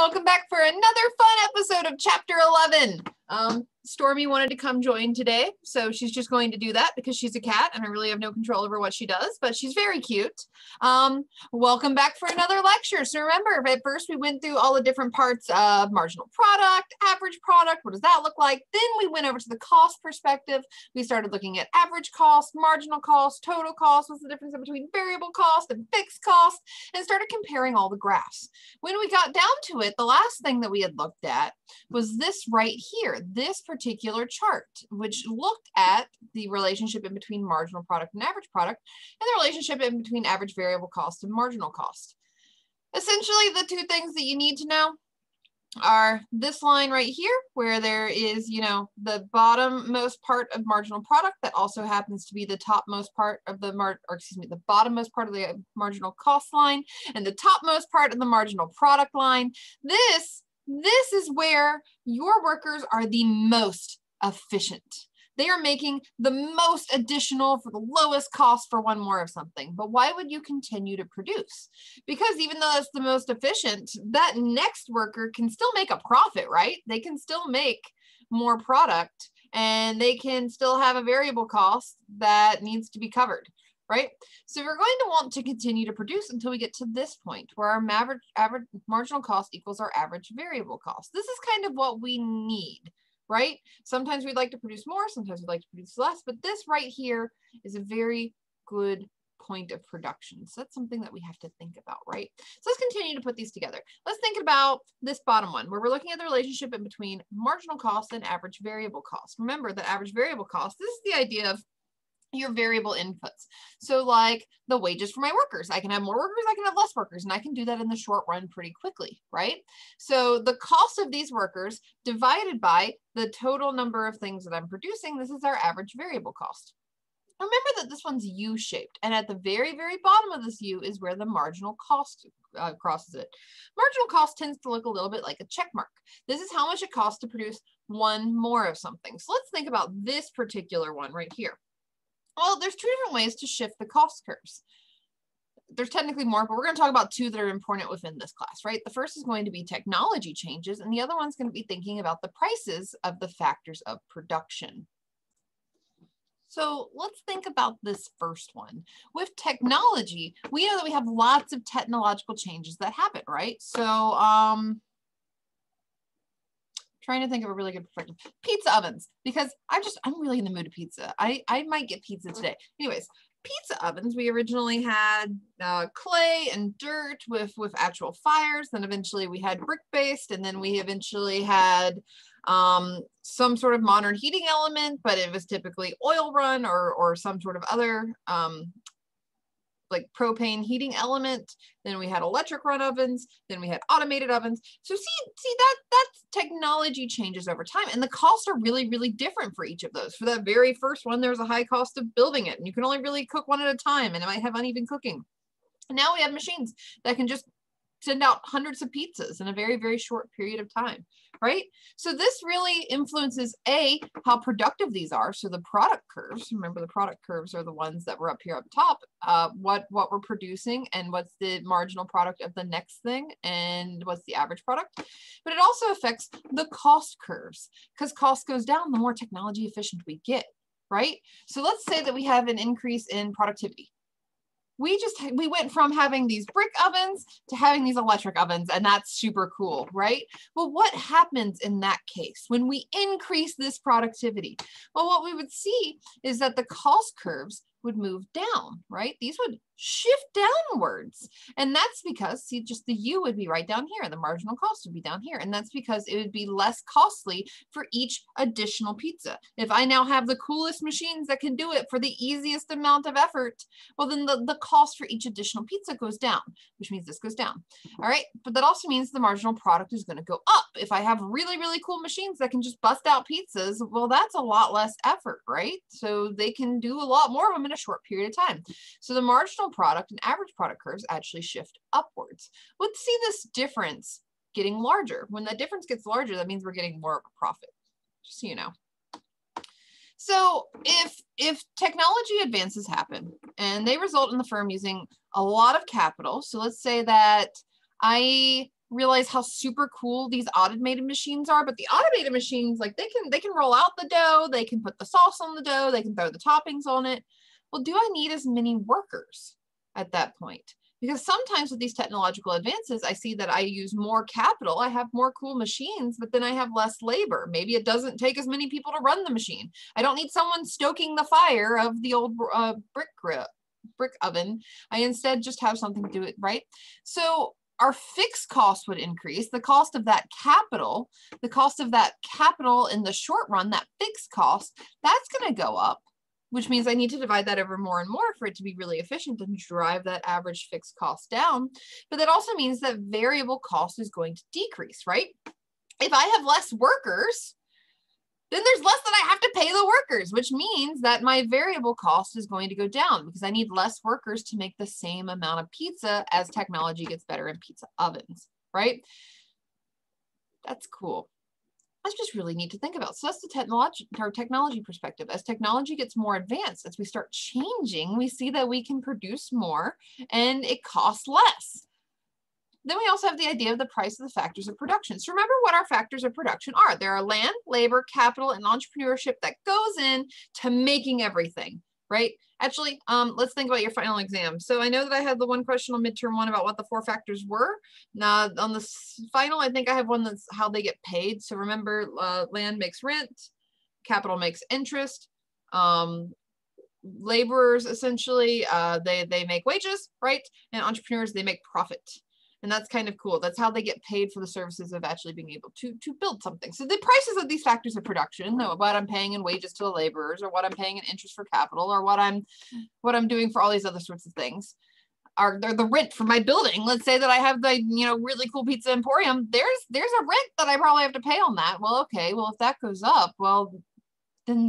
Welcome back for another fun episode of Chapter 11. Stormy wanted to come join today, so she's just going to do that because she's a cat and I really have no control over what she does, but she's very cute. Welcome back for another lecture. So remember, at first we went through all the different parts of marginal product, average product, what does that look like? Then we went over to the cost perspective. We started looking at average cost, marginal cost, total cost, what's the difference between variable cost and fixed cost, and started comparing all the graphs. When we got down to it, the last thing that we had looked at was this right here, this particular chart, which looked at the relationship in between marginal product and average product, and the relationship in between average variable cost and marginal cost. Essentially, the two things that you need to know are this line right here, where there is, the bottommost part of marginal product that also happens to be the topmost part of the the bottommost part of the marginal cost line, and the topmost part of the marginal product line. This is where your workers are the most efficient. They are making the most additional for the lowest cost for one more of something. But why would you continue to produce? Because even though that's the most efficient, that next worker can still make a profit, right? They can still make more product and they can still have a variable cost that needs to be covered, right? So we're going to want to continue to produce until we get to this point where our average marginal cost equals our average variable cost. This is kind of what we need, right? Sometimes we'd like to produce more, sometimes we'd like to produce less, but this right here is a very good point of production. So that's something that we have to think about, right? So let's continue to put these together. Let's think about this bottom one, where we're looking at the relationship in between marginal cost and average variable cost. Remember that average variable cost, this is the idea of your variable inputs. So like the wages for my workers, I can have more workers, I can have less workers, and I can do that in the short run pretty quickly, right? So the cost of these workers divided by the total number of things that I'm producing, this is our average variable cost. Remember that this one's U-shaped, and at the very, very bottom of this U is where the marginal cost crosses it. Marginal cost tends to look a little bit like a check mark. This is how much it costs to produce one more of something. So let's think about this particular one right here. Well, there's two different ways to shift the cost curves. There's technically more, but we're going to talk about two that are important within this class, right? The first is going to be technology changes, and the other one's going to be thinking about the prices of the factors of production. So let's think about this first one. With technology, we know that we have lots of technological changes that happen, right? So, trying to think of a really good perspective. Pizza ovens, because I'm really in the mood of pizza. I might get pizza today. Anyways, pizza ovens, we originally had clay and dirt with actual fires. Then eventually we had brick-based, and then we eventually had some sort of modern heating element, but it was typically oil run or some sort of other like propane heating element. Then we had electric run ovens, then we had automated ovens. So see that's technology changes over time, and the costs are really, really different for each of those. For that very first one, there's a high cost of building it, and you can only really cook one at a time, and it might have uneven cooking. And now we have machines that can just send out hundreds of pizzas in a very, very short period of time, right? So this really influences how productive these are. So the product curves, remember the product curves are the ones that were up here up top, what we're producing and what's the marginal product of the next thing and what's the average product. But it also affects the cost curves, because cost goes down the more technology efficient we get, right? So let's say that we have an increase in productivity. We went from having these brick ovens to having these electric ovens, and that's super cool, right? Well, what happens in that case when we increase this productivity? Well, what we would see is that the cost curves would move down, right? These would shift downwards. And that's because, see, just the U would be right down here, and the marginal cost would be down here. And that's because it would be less costly for each additional pizza. If I now have the coolest machines that can do it for the easiest amount of effort, well, then the cost for each additional pizza goes down, which means this goes down. All right, but that also means the marginal product is going to go up. If I have really, really cool machines that can just bust out pizzas, well, that's a lot less effort, right? So they can do a lot more of them in a short period of time. So the marginal product and average product curves actually shift upwards. Let's see this difference getting larger. When that difference gets larger, that means we're getting more of a profit, just so you know. So if technology advances happen and they result in the firm using a lot of capital, so let's say that I realize how super cool these automated machines are. But the automated machines, like they can roll out the dough, they can put the sauce on the dough, they can throw the toppings on it. Well, do I need as many workers at that point? Because sometimes with these technological advances, I see that I use more capital, I have more cool machines, but then I have less labor. Maybe it doesn't take as many people to run the machine. I don't need someone stoking the fire of the old brick oven. I instead just have something to do it, right? So our fixed cost would increase, the cost of that capital in the short run, that fixed cost, that's going to go up, which means I need to divide that over more and more for it to be really efficient and drive that average fixed cost down. But that also means that variable cost is going to decrease, right? If I have less workers, then there's less that I have to pay the workers, which means that my variable cost is going to go down because I need less workers to make the same amount of pizza as technology gets better in pizza ovens, right? That's cool. That's just really neat to think about. So that's the technology perspective. As technology gets more advanced, as we start changing, we see that we can produce more and it costs less. Then we also have the idea of the price of the factors of production. So remember what our factors of production are. There are land, labor, capital, and entrepreneurship that goes in to making everything, right? Actually, let's think about your final exam. So I know that I had the one question on midterm 1 about what the 4 factors were. Now on the final, I think I have one that's how they get paid. So remember, land makes rent, capital makes interest, laborers essentially, they make wages, right? And entrepreneurs, they make profit. And that's kind of cool. That's how they get paid for the services of actually being able to build something. So the prices of these factors of production, what I'm paying in wages to the laborers, or what I'm paying in interest for capital, or what I'm doing for all these other sorts of things, are they're the rent for my building. Let's say that I have the really cool pizza emporium. There's a rent that I probably have to pay on that. Well, okay, well if that goes up, well then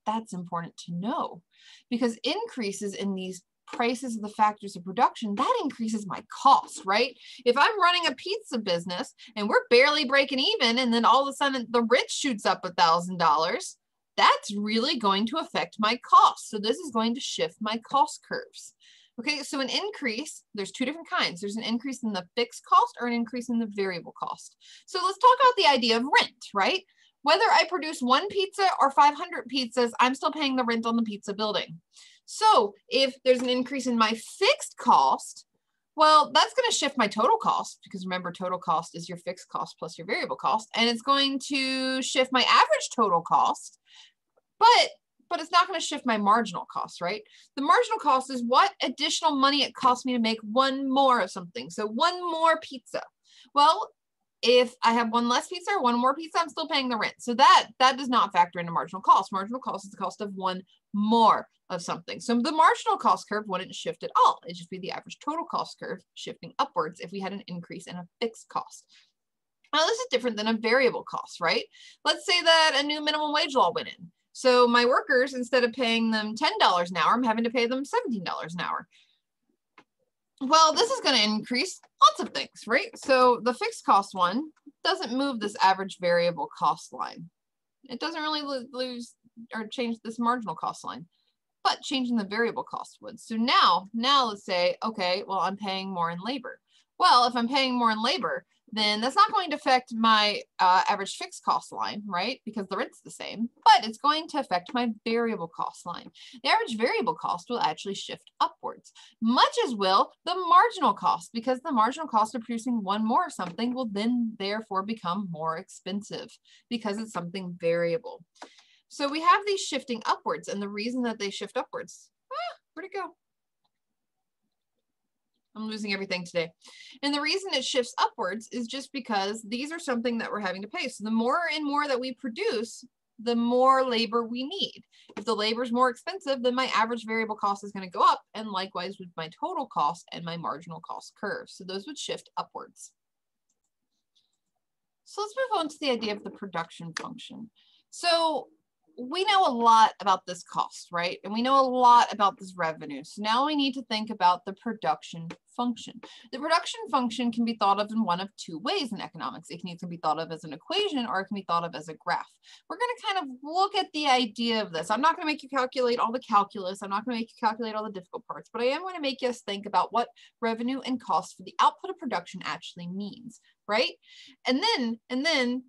that's important to know, because increases in these prices of the factors of production, that increases my cost, right? If I'm running a pizza business and we're barely breaking even, and then all of a sudden the rent shoots up $1,000, that's really going to affect my cost. So this is going to shift my cost curves. Okay, so an increase, there's 2 different kinds. There's an increase in the fixed cost or an increase in the variable cost. So let's talk about the idea of rent, right? Whether I produce 1 pizza or 500 pizzas, I'm still paying the rent on the pizza building. So if there's an increase in my fixed cost, well, that's going to shift my total cost, because remember, total cost is your fixed cost plus your variable cost, and it's going to shift my average total cost, but it's not going to shift my marginal cost, right? The marginal cost is what additional money it costs me to make 1 more of something. So 1 more pizza. Well, if I have 1 less pizza or 1 more pizza, I'm still paying the rent. So that does not factor into marginal cost. Marginal cost is the cost of 1 more of something. So the marginal cost curve wouldn't shift at all. It'd just be the average total cost curve shifting upwards if we had an increase in a fixed cost. Now this is different than a variable cost, right? Let's say that a new minimum wage law went in. So my workers, instead of paying them $10 an hour, I'm having to pay them $17 an hour. Well, this is going to increase lots of things, right? So the fixed cost one doesn't move this average variable cost line. It doesn't really lose or change this marginal cost line, but changing the variable cost would. So now let's say, okay, well, I'm paying more in labor. Well, if I'm paying more in labor, then that's not going to affect my average fixed cost line, right? Because the rent's the same, but it's going to affect my variable cost line. The average variable cost will actually shift upwards, much as will the marginal cost, because the marginal cost of producing 1 more of something will then therefore become more expensive because it's something variable. So we have these shifting upwards, and the reason that they shift upwards, where'd it go? I'm losing everything today. And the reason it shifts upwards is just because these are something that we're having to pay. So the more and more that we produce, the more labor we need. If the labor is more expensive, then my average variable cost is going to go up, and likewise with my total cost and my marginal cost curve. So those would shift upwards. So let's move on to the idea of the production function. So we know a lot about this cost, right? And we know a lot about this revenue. So now we need to think about the production function. The production function can be thought of in one of 2 ways in economics. It can either be thought of as an equation, or it can be thought of as a graph. We're going to kind of look at the idea of this. I'm not going to make you calculate all the calculus. I'm not going to make you calculate all the difficult parts, but I am going to make us think about what revenue and cost for the output of production actually means. right? And then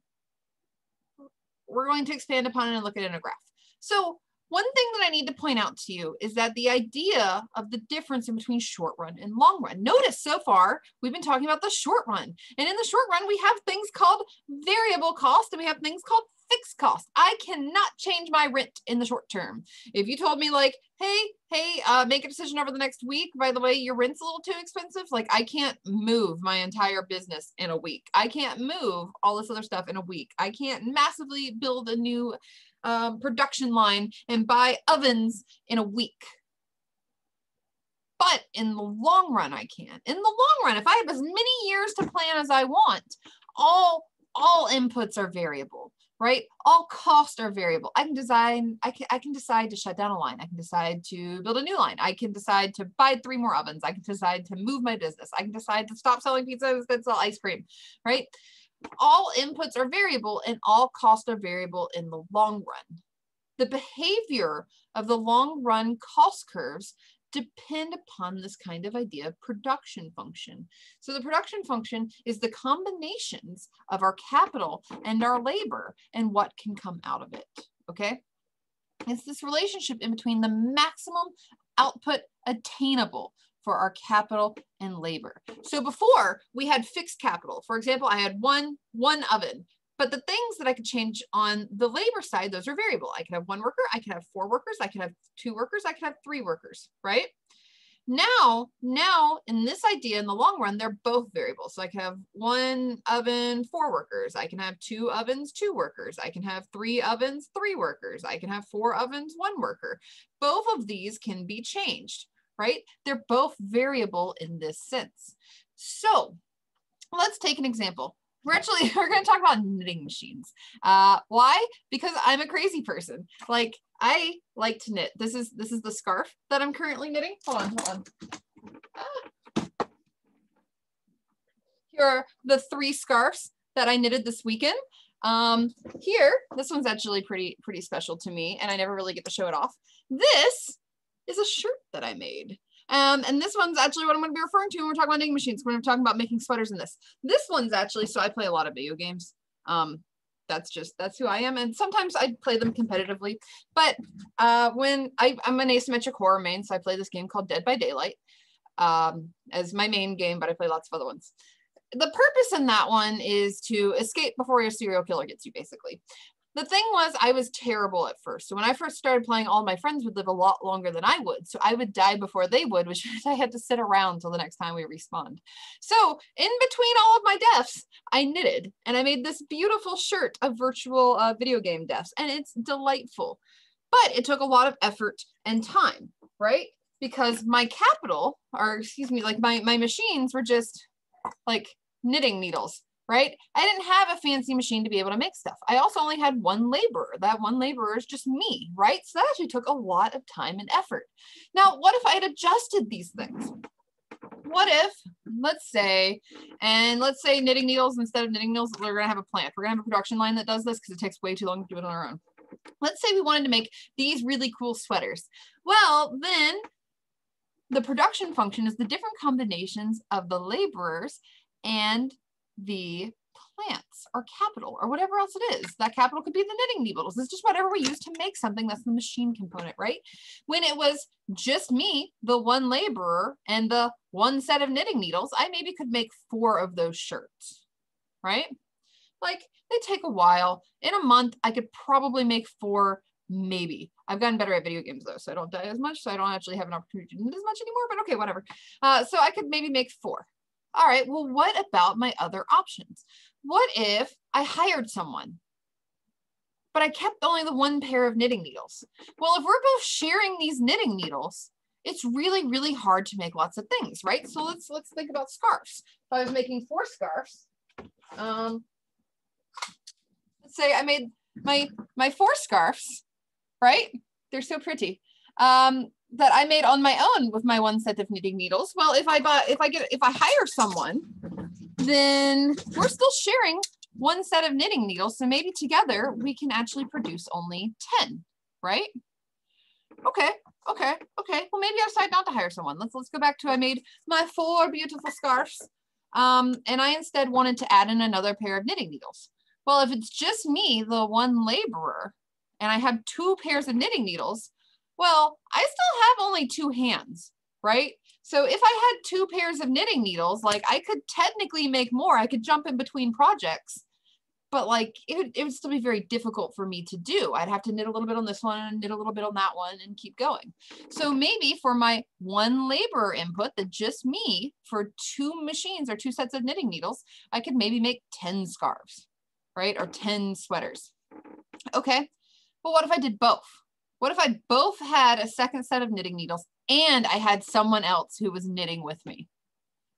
we're going to expand upon it and look at it in a graph. So one thing that I need to point out to you is that the idea of the difference in between short run and long run. Notice so far, we've been talking about the short run. And in the short run, we have things called variable cost and we have things called fixed cost. I cannot change my rent in the short term. If you told me like, hey, make a decision over the next week. By the way, your rent's a little too expensive. Like I can't move my entire business in a week. I can't move all this other stuff in a week. I can't massively build a new production line and buy ovens in a week. But in the long run, I can. In the long run, if I have as many years to plan as I want, all inputs are variable, right? All costs are variable. I can decide to shut down a line. I can decide to build a new line. I can decide to buy 3 more ovens. I can decide to move my business. I can decide to stop selling pizza and instead sell ice cream, right? All inputs are variable and all costs are variable in the long run. The behavior of the long run cost curves depend upon this kind of idea of production function. So the production function is the combinations of our capital and our labor and what can come out of it, okay? It's this relationship in between the maximum output attainable for our capital and labor. So before we had fixed capital. For example, I had one oven, but the things that I could change on the labor side, those are variable. I could have 1 worker, I could have 4 workers, I could have 2 workers, I could have 3 workers, right? Now in this idea in the long run, they're both variable. So I can have 1 oven, 4 workers. I can have 2 ovens, 2 workers. I can have 3 ovens, 3 workers. I can have 4 ovens, 1 worker. Both of these can be changed, right? They're both variable in this sense. So let's take an example. We're going to talk about knitting machines. Why? Because I'm a crazy person. Like I like to knit. This is the scarf that I'm currently knitting. Hold on. Here are the 3 scarves that I knitted this weekend. Here, this one's actually pretty special to me, and I never really get to show it off. This is a shirt that I made. And this one's actually what I'm going to be referring to when we're talking about knitting machines. When we're talking about making sweaters in this. This one's actually, so I play a lot of video games. That's who I am. And sometimes I play them competitively. But when I'm an asymmetric horror main, so I play this game called Dead by Daylight as my main game, but I play lots of other ones. The purpose in that one is to escape before your serial killer gets you, basically. The thing was, I was terrible at first. So when I first started playing, all my friends would live a lot longer than I would. So I would die before they would, which means I had to sit around until the next time we respawned. So in between all of my deaths, I knitted and I made this beautiful shirt of virtual video game deaths. And it's delightful. But it took a lot of effort and time, right? Because my capital, or excuse me, like my machines were just like knitting needles. Right? I didn't have a fancy machine to be able to make stuff. I also only had 1 laborer. That 1 laborer is just me, right? So that actually took a lot of time and effort. Now, what if I had adjusted these things? What if, let's say knitting needles, instead of knitting needles, we're going to have a plant. We're going to have a production line that does this because it takes way too long to do it on our own. Let's say we wanted to make these really cool sweaters. Well, then the production function is the different combinations of the laborers and the plants or capital or whatever else it is. That capital could be the knitting needles. It's just whatever we use to make something. That's the machine component, right? When it was just me, the 1 laborer and the 1 set of knitting needles, I maybe could make 4 of those shirts, right? Like they take a while. In a month, I could probably make 4, maybe. I've gotten better at video games though, so I don't die as much. So I don't actually have an opportunity to knit as much anymore, but okay, whatever. So I could maybe make 4. All right, well, what about my other options? What if I hired someone, but I kept only the 1 pair of knitting needles? Well, if we're both sharing these knitting needles, it's really, really hard to make lots of things, right? So let's think about scarves. If I was making 4 scarves, let's say I made my 4 scarves, right? They're so pretty. That I made on my own with my 1 set of knitting needles. Well, if I hire someone, then we're still sharing 1 set of knitting needles. So maybe together we can actually produce only 10, right? Okay. Well, maybe I decide not to hire someone. Let's go back to I made my 4 beautiful scarves. And I instead wanted to add in another pair of knitting needles. Well, if it's just me, the one laborer, and I have 2 pairs of knitting needles, well, I still have only 2 hands, right? So if I had 2 pairs of knitting needles, like I could technically make more. I could jump in between projects, but like it would still be very difficult for me to do. I'd have to knit a little bit on this one and knit a little bit on that one and keep going. So maybe for my one laborer input, that just me, for 2 machines or 2 sets of knitting needles, I could maybe make 10 scarves, right? Or 10 sweaters. Okay, but what if I did both? What if I both had a second set of knitting needles and I had someone else who was knitting with me?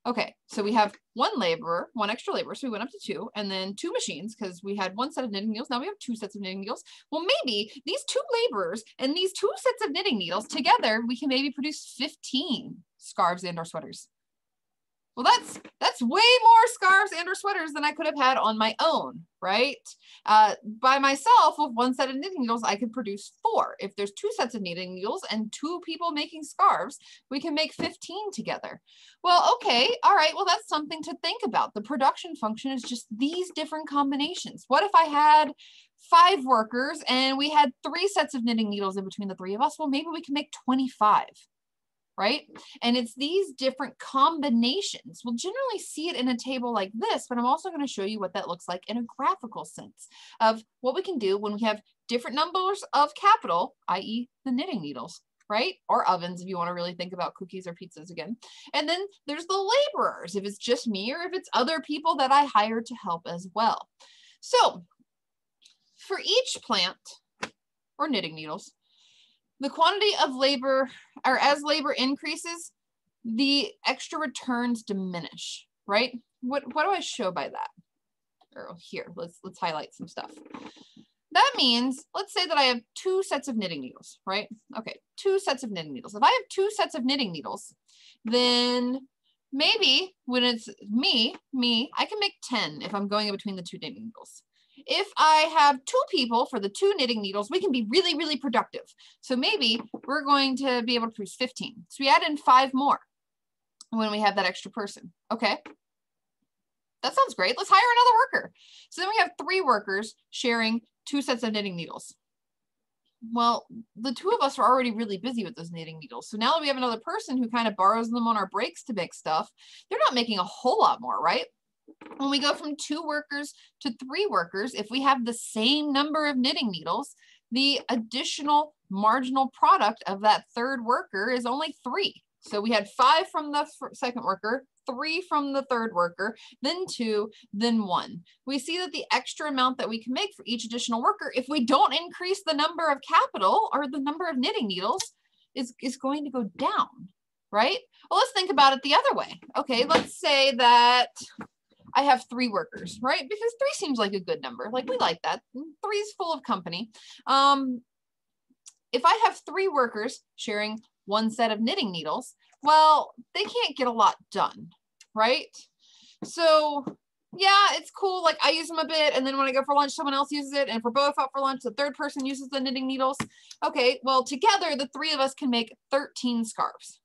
Okay, so we have 1 laborer, 1 extra laborer, so we went up to 2, and then 2 machines, because we had 1 set of knitting needles, now we have 2 sets of knitting needles. Well, maybe these 2 laborers and these 2 sets of knitting needles together, we can maybe produce 15 scarves and or sweaters. Well, that's way more scarves and or sweaters than I could have had on my own, right? By myself, with 1 set of knitting needles, I could produce 4. If there's 2 sets of knitting needles and 2 people making scarves, we can make 15 together. Well, okay, all right, well, that's something to think about. The production function is just these different combinations. What if I had 5 workers and we had 3 sets of knitting needles in between the 3 of us? Well, maybe we can make 25. Right? And it's these different combinations. We'll generally see it in a table like this, but I'm also going to show you what that looks like in a graphical sense of what we can do when we have different numbers of capital, i.e. the knitting needles, right? Or ovens, if you want to really think about cookies or pizzas again. And then there's the laborers, if it's just me or if it's other people that I hire to help as well. So for each plant or knitting needles, the quantity of labor, or as labor increases, the extra returns diminish, right? What do I show by that? Or here, let's highlight some stuff. That means, let's say that I have 2 sets of knitting needles, right? Okay, 2 sets of knitting needles. If I have 2 sets of knitting needles, then maybe when it's me, I can make 10 if I'm going in between the 2 knitting needles. If I have 2 people for the 2 knitting needles, we can be really, really productive. So maybe we're going to be able to produce 15. So we add in 5 more when we have that extra person. Okay, that sounds great. Let's hire another worker. So then we have 3 workers sharing 2 sets of knitting needles. Well, the 2 of us are already really busy with those knitting needles. So now that we have another person who kind of borrows them on our breaks to make stuff, they're not making a whole lot more, right? When we go from 2 workers to 3 workers, if we have the same number of knitting needles, the additional marginal product of that 3rd worker is only 3. So we had 5 from the 2nd worker, 3 from the 3rd worker, then 2, then 1. We see that the extra amount that we can make for each additional worker, if we don't increase the number of capital or the number of knitting needles, is going to go down, right? Well, let's think about it the other way. Okay, let's say that I have 3 workers, right? Because 3 seems like a good number. Like, we like that. 3 is full of company. If I have 3 workers sharing 1 set of knitting needles, well, they can't get a lot done, right? So yeah, it's cool. Like, I use them a bit, and then when I go for lunch, someone else uses it. And if we're both out for lunch, the 3rd person uses the knitting needles. Okay, well, together, the 3 of us can make 13 scarves.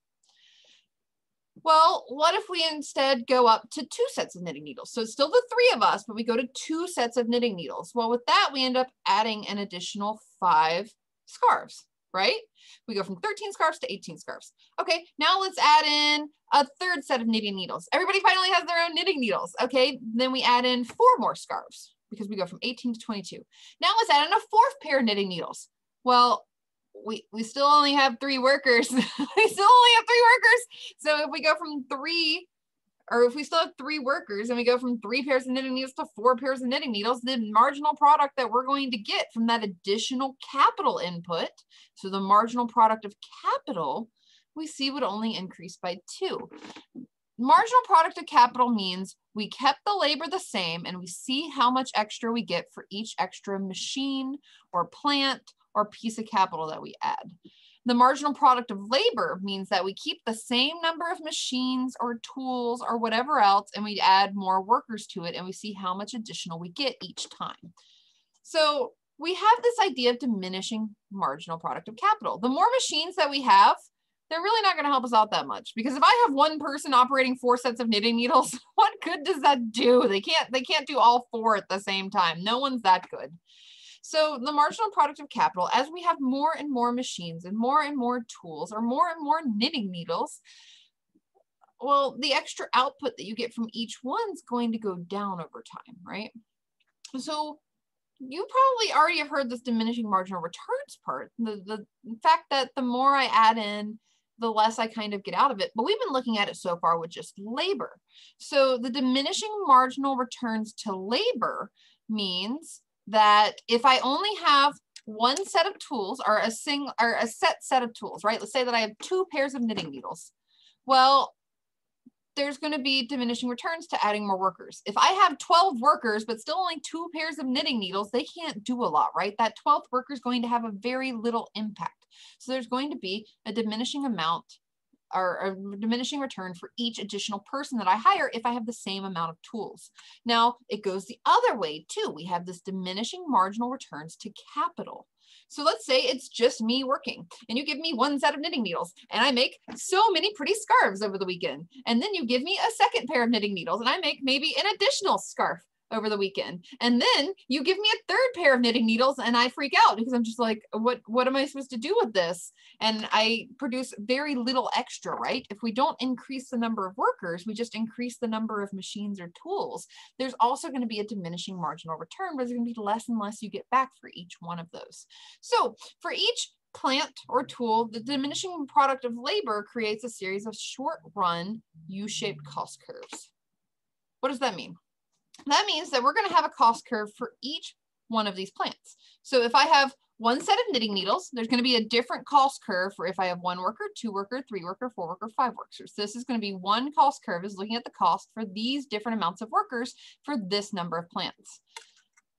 Well, what if we instead go up to 2 sets of knitting needles? So it's still the 3 of us, but we go to 2 sets of knitting needles. Well, with that, we end up adding an additional 5 scarves, right? We go from 13 scarves to 18 scarves. Okay, now let's add in a 3rd set of knitting needles. Everybody finally has their own knitting needles. Okay, then we add in 4 more scarves because we go from 18 to 22. Now let's add in a 4th pair of knitting needles. Well, we still only have 3 workers. We still only have 3 workers. So if we go from 3, or if we still have 3 workers and we go from 3 pairs of knitting needles to 4 pairs of knitting needles, the marginal product that we're going to get from that additional capital input, so the marginal product of capital, we see would only increase by 2. Marginal product of capital means we kept the labor the same and we see how much extra we get for each extra machine or plant or piece of capital that we add. The marginal product of labor means that we keep the same number of machines or tools or whatever else, and we add more workers to it, and we see how much additional we get each time. So we have this idea of diminishing marginal product of capital. The more machines that we have, they're really not going to help us out that much, because if I have one person operating 4 sets of knitting needles, what good does that do? They can't do all 4 at the same time. No one's that good. So the marginal product of capital, as we have more and more machines and more tools or more and more knitting needles, well, the extra output that you get from each one's going to go down over time, right? So you probably already have heard this diminishing marginal returns part, the fact that the more I add in, the less I kind of get out of it. But we've been looking at it so far with just labor. So the diminishing marginal returns to labor means that if I only have one set of tools, or a set of tools, right? Let's say that I have 2 pairs of knitting needles. Well, there's going to be diminishing returns to adding more workers. If I have 12 workers, but still only 2 pairs of knitting needles, they can't do a lot, right? That 12th worker is going to have a very little impact. So there's going to be a diminishing amount, or a diminishing return for each additional person that I hire if I have the same amount of tools. Now, it goes the other way too. We have this diminishing marginal returns to capital. So let's say it's just me working, and you give me 1 set of knitting needles, and I make so many pretty scarves over the weekend. And then you give me a second pair of knitting needles, and I make maybe an additional scarf over the weekend. And then you give me a 3rd pair of knitting needles, and I freak out because I'm just like, what am I supposed to do with this? And I produce very little extra, right? If we don't increase the number of workers, we just increase the number of machines or tools. There's also going to be a diminishing marginal return, but there's going to be less and less you get back for each one of those. So for each plant or tool, the diminishing product of labor creates a series of short-run U-shaped cost curves. What does that mean? That means that we're going to have a cost curve for each one of these plants. So if I have 1 set of knitting needles, there's going to be a different cost curve for if I have 1 worker, 2 worker, 3 worker, 4 worker, 5 workers. So this is going to be one cost curve is looking at the cost for these different amounts of workers for this number of plants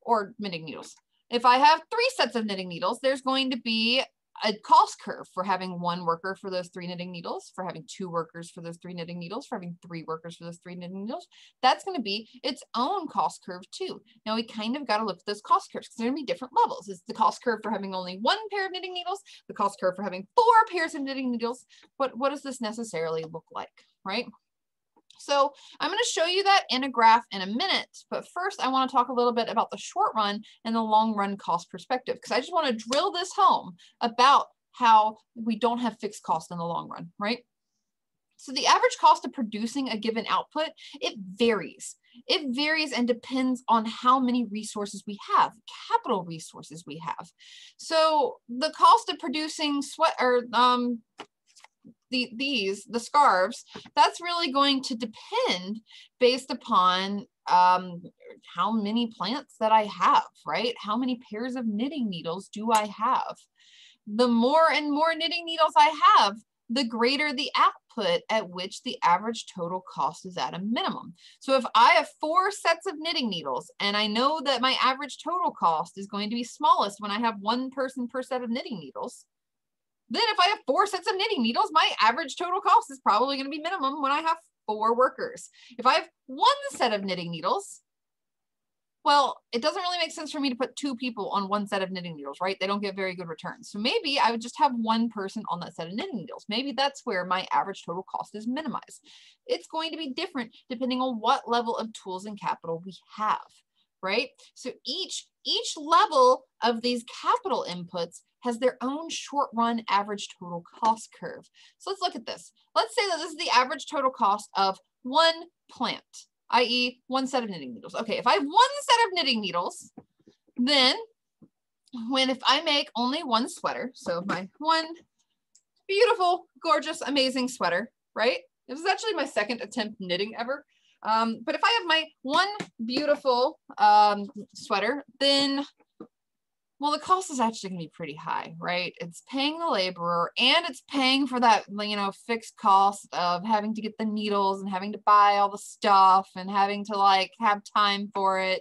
or knitting needles. If I have 3 sets of knitting needles, there's going to be a cost curve for having 1 worker for those 3 knitting needles, for having 2 workers for those 3 knitting needles, for having 3 workers for those 3 knitting needles. That's going to be its own cost curve too. Now we kind of got to look at those cost curves because they're going to be different levels. It's the cost curve for having only 1 pair of knitting needles, the cost curve for having 4 pairs of knitting needles. What does this necessarily look like, right? So I'm going to show you that in a graph in a minute, but first I want to talk a little bit about the short run and the long run cost perspective, because I just want to drill this home about how we don't have fixed cost in the long run, right? So the average cost of producing a given output, it varies. It varies and depends on how many resources we have, capital resources we have. So the cost of producing the scarves, that's really going to depend based upon how many plants that I have, right? How many pairs of knitting needles do I have? The more and more knitting needles I have, the greater the output at which the average total cost is at a minimum. So if I have 4 sets of knitting needles and I know that my average total cost is going to be smallest when I have 1 person per set of knitting needles, then if I have 4 sets of knitting needles, my average total cost is probably going to be minimum when I have 4 workers. If I have 1 set of knitting needles, well, it doesn't really make sense for me to put 2 people on 1 set of knitting needles, right? They don't get very good returns. So maybe I would just have 1 person on that set of knitting needles. Maybe that's where my average total cost is minimized. It's going to be different depending on what level of tools and capital we have, right? So each level of these capital inputs has their own short run average total cost curve. So let's look at this. Let's say that this is the average total cost of 1 plant, i.e. 1 set of knitting needles. Okay, if I have 1 set of knitting needles, then if I make only 1 sweater, so my 1 beautiful, gorgeous, amazing sweater, right? This is actually my 2nd attempt knitting ever. But if I have my 1 beautiful sweater, then, well, the cost is actually going to be pretty high, right? It's paying the laborer and it's paying for that, fixed cost of having to get the needles and having to buy all the stuff and having to have time for it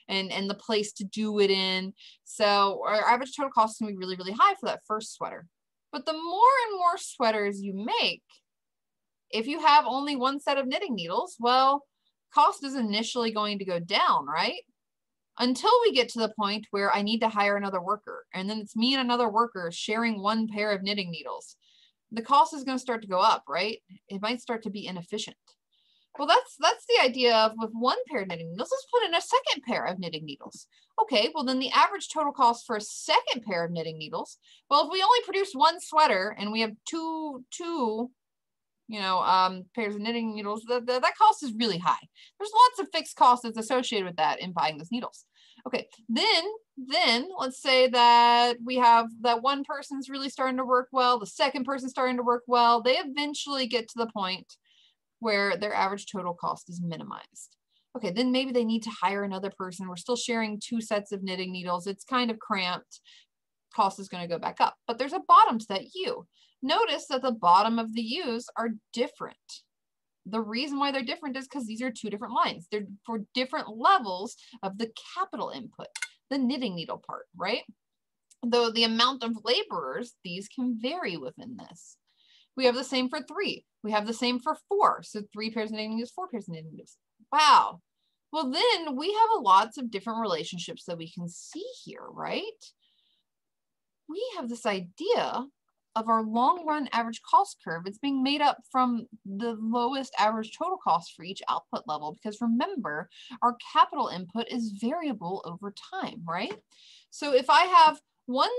and the place to do it in. So our average total cost is going to be really, really high for that first sweater. But the more and more sweaters you make, if you have only 1 set of knitting needles, well, cost is initially going to go down, right? Until we get to the point where I need to hire another worker. And then it's me and another worker sharing 1 pair of knitting needles. the cost is going to start to go up, right? It might start to be inefficient. Well, that's the idea of with one pair of knitting needles, let's put in a second pair of knitting needles. Okay, well then the average total cost for a second pair of knitting needles, well, if we only produce one sweater and we have two pairs of knitting needles, that cost is really high. There's lots of fixed costs that's associated with that in buying those needles. Okay, then let's say that we have that one person's really starting to work well, the second person's starting to work well. They eventually get to the point where their average total cost is minimized. Okay, then maybe they need to hire another person. We're still sharing 2 sets of knitting needles. It's kind of cramped. Cost is going to go back up, but there's a bottom to that U. Notice that the bottom of the U's are different. The reason why they're different is because these are 2 different lines. They're for different levels of the capital input, the knitting needle part, right? Though the amount of laborers, these can vary within this. We have the same for 3. We have the same for 4. So 3 pairs of knitting needles, 4 pairs of knitting needles. Wow. Well, then we have lots of different relationships that we can see here, right? We have this idea of our long run average cost curve. It's being made up from the lowest average total cost for each output level, because remember, our capital input is variable over time, right? So if I have one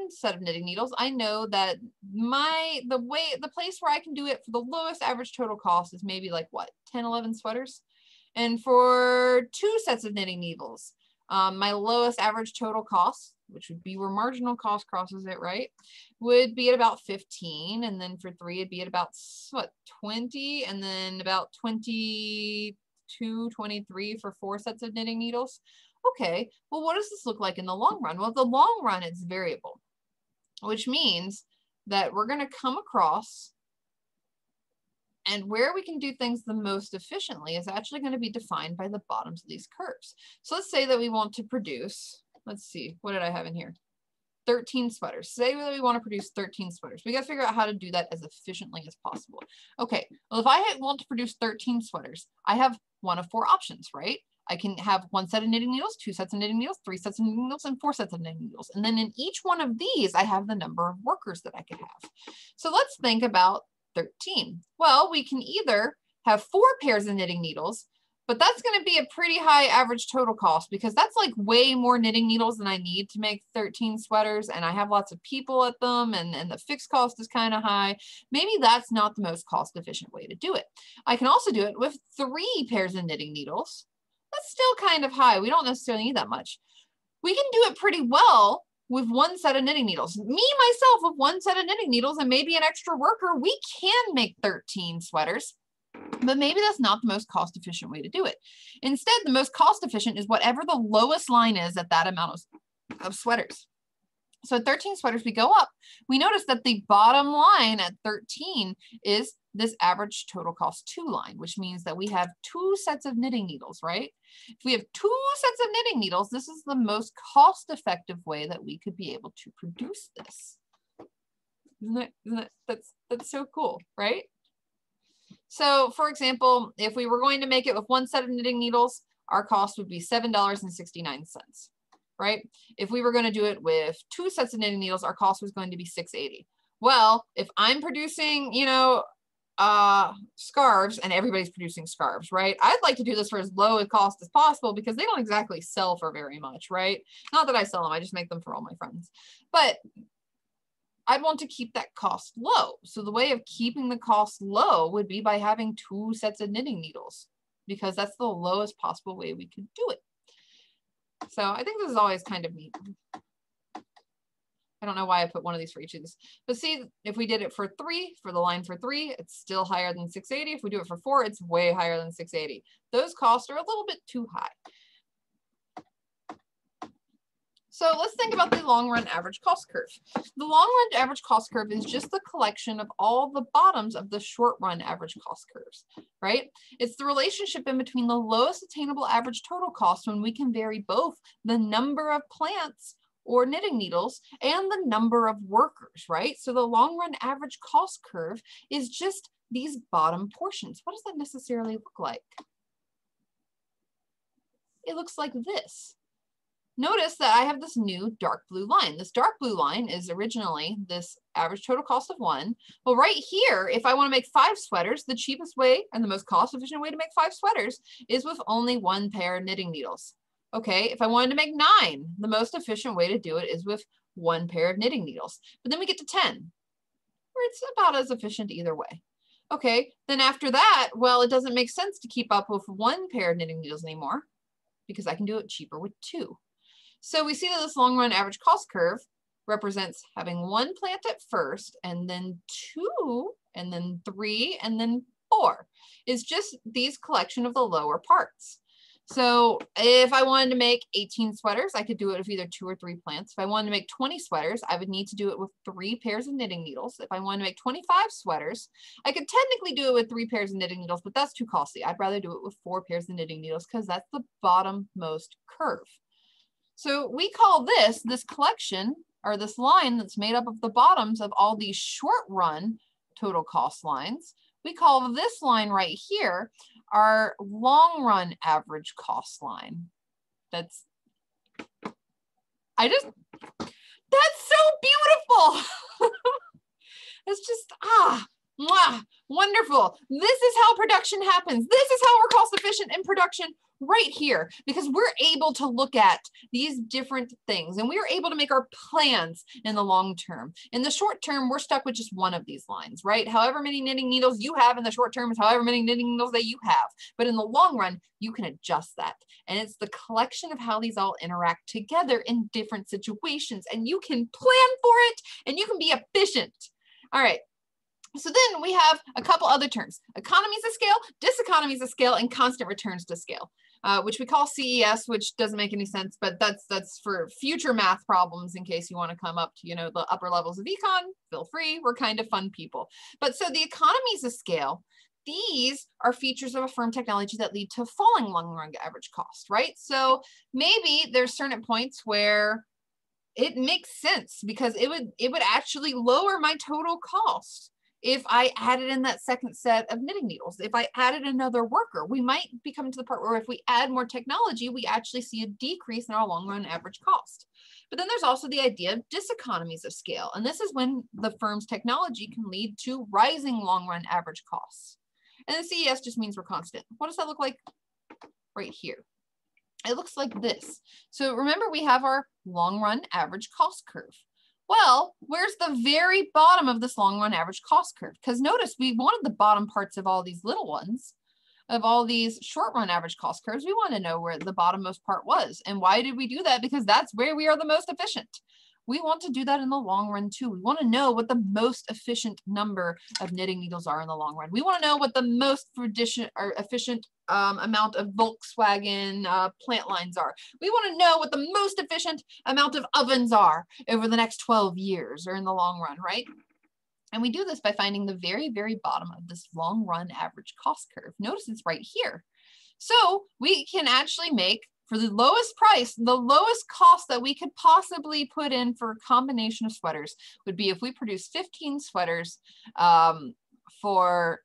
set of knitting needles, I know that the place where I can do it for the lowest average total cost is maybe like what, 10, 11 sweaters? And for 2 sets of knitting needles, my lowest average total cost, which would be where marginal cost crosses it, right, would be at about 15. And then for 3, it'd be at about, what, 20, and then about 22, 23 for 4 sets of knitting needles. Okay, well, what does this look like in the long run? Well, in the long run, it's variable, which means that we're going to come across, and where we can do things the most efficiently is actually going to be defined by the bottoms of these curves. So let's say that we want to produce, let's see, what did I have in here? 13 sweaters. Say that we want to produce 13 sweaters. We got to figure out how to do that as efficiently as possible. Okay, well, if I want to produce 13 sweaters, I have one of 4 options, right? I can have 1 set of knitting needles, 2 sets of knitting needles, 3 sets of knitting needles, and 4 sets of knitting needles. And then in each one of these, I have the number of workers that I could have. So let's think about 13. Well, we can either have 4 pairs of knitting needles, but that's going to be a pretty high average total cost, because that's like way more knitting needles than I need to make 13 sweaters, and I have lots of people at them, and the fixed cost is kind of high. Maybe that's not the most cost efficient way to do it. I can also do it with 3 pairs of knitting needles. That's still kind of high. We don't necessarily need that much. We can do it pretty well with 1 set of knitting needles. Me, myself, with 1 set of knitting needles and maybe an extra worker, we can make 13 sweaters, but maybe that's not the most cost efficient way to do it. Instead, the most cost efficient is whatever the lowest line is at that amount of sweaters. So at 13 sweaters, we go up. We notice that the bottom line at 13 is this average total cost 2 line, which means that we have 2 sets of knitting needles, right? If we have 2 sets of knitting needles, this is the most cost-effective way that we could be able to produce this. That's so cool, right? So for example, if we were going to make it with 1 set of knitting needles, our cost would be $7.69. Right? If we were going to do it with 2 sets of knitting needles, our cost was going to be $6.80. Well, if I'm producing, scarves, and everybody's producing scarves, right? I'd like to do this for as low a cost as possible, because they don't exactly sell for very much, right? Not that I sell them, I just make them for all my friends. But I'd want to keep that cost low. So the way of keeping the cost low would be by having 2 sets of knitting needles, because that's the lowest possible way we could do it. So I think this is always kind of neat. I don't know why I put one of these for each of these. But see, if we did it for 3, for the line for 3, it's still higher than $6.80. If we do it for 4, it's way higher than $6.80. Those costs are a little bit too high. So let's think about the long run average cost curve. The long run average cost curve is just the collection of all the bottoms of the short run average cost curves, right? It's the relationship in between the lowest attainable average total cost, when we can vary both the number of plants or knitting needles and the number of workers, right? So the long run average cost curve is just these bottom portions. What does that necessarily look like? It looks like this. notice that I have this new dark blue line. This dark blue line is originally this average total cost of 1. Well, right here, if I want to make 5 sweaters, the cheapest way and the most cost efficient way to make 5 sweaters is with only 1 pair of knitting needles. Okay, if I wanted to make 9, the most efficient way to do it is with 1 pair of knitting needles. But then we get to 10, where it's about as efficient either way. Okay, then after that, well, it doesn't make sense to keep up with 1 pair of knitting needles anymore because I can do it cheaper with 2. So we see that this long run average cost curve represents having 1 plant at first, and then 2, and then 3, and then 4. It's just these collection of the lower parts. So if I wanted to make 18 sweaters, I could do it with either 2 or 3 plants. If I wanted to make 20 sweaters, I would need to do it with 3 pairs of knitting needles. If I wanted to make 25 sweaters, I could technically do it with 3 pairs of knitting needles, but that's too costly. I'd rather do it with 4 pairs of knitting needles because that's the bottommost curve. So we call this collection, or this line that's made up of the bottoms of all these short run total cost lines, we call this line right here our long run average cost line. That's so beautiful. It's just, mwah, wonderful. This is how production happens. This is how we're cost efficient in production right here, because we're able to look at these different things and we're able to make our plans in the long term. In the short term, we're stuck with just one of these lines, right? However many knitting needles you have in the short term is however many knitting needles that you have. But in the long run, you can adjust that. And it's the collection of how these all interact together in different situations. And you can plan for it and you can be efficient. All right. So then we have a couple other terms: economies of scale, diseconomies of scale, and constant returns to scale, which we call CES, which doesn't make any sense, but that's for future math problems in case you want to come up to, the upper levels of econ. Feel free, we're kind of fun people. But so the economies of scale, these are features of a firm technology that lead to falling long run average cost, right? So maybe there's certain points where it makes sense because it would actually lower my total cost if I added in that second set of knitting needles. If I added another worker, we might be coming to the part where if we add more technology, we actually see a decrease in our long run average cost. But then there's also the idea of diseconomies of scale. And this is when the firm's technology can lead to rising long run average costs. And the CES just means we're constant. What does that look like right here? It looks like this. So remember, we have our long run average cost curve. Well, where's the very bottom of this long run average cost curve? Because notice we wanted the bottom parts of all these little ones, of all these short run average cost curves. We want to know where the bottommost part was. And why did we do that? Because that's where we are the most efficient. We want to do that in the long run too. We want to know what the most efficient number of knitting needles are in the long run. We want to know what the most efficient amount of Volkswagen plant lines are. We want to know what the most efficient amount of ovens are over the next 12 years or in the long run, right? And we do this by finding the very, very bottom of this long run average cost curve. Notice it's right here. So we can actually make, for the lowest price, the lowest cost that we could possibly put in for a combination of sweaters would be if we produce 15 sweaters for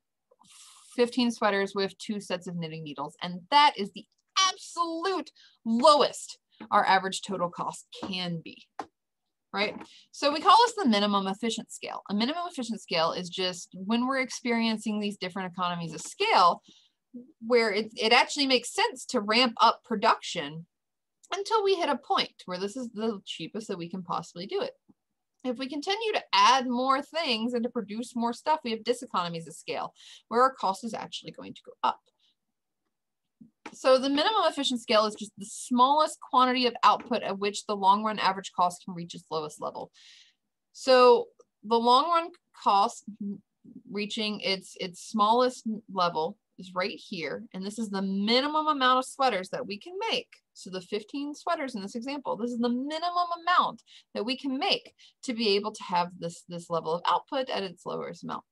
15 sweaters with 2 sets of knitting needles. And that is the absolute lowest our average total cost can be, right? So we call this the minimum efficient scale. A minimum efficient scale is just when we're experiencing these different economies of scale, where it actually makes sense to ramp up production until we hit a point where this is the cheapest that we can possibly do it. If we continue to add more things and to produce more stuff, we have diseconomies of scale, where our cost is actually going to go up. So the minimum efficient scale is just the smallest quantity of output at which the long run average cost can reach its lowest level. So the long run cost reaching its smallest level is right here, and this is the minimum amount of sweaters that we can make. So the 15 sweaters in this example, this is the minimum amount that we can make to be able to have this level of output at its lowest amount.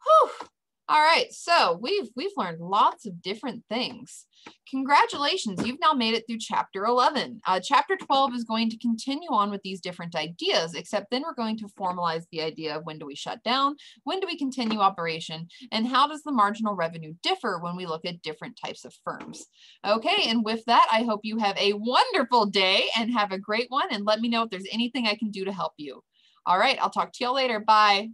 Whew. All right, so we've learned lots of different things. Congratulations, you've now made it through chapter 11. Chapter 12 is going to continue on with these different ideas, except then we're going to formalize the idea of when do we shut down, when do we continue operation, and how does the marginal revenue differ when we look at different types of firms. Okay, and with that, I hope you have a wonderful day and have a great one, and let me know if there's anything I can do to help you. All right, I'll talk to you all later. Bye.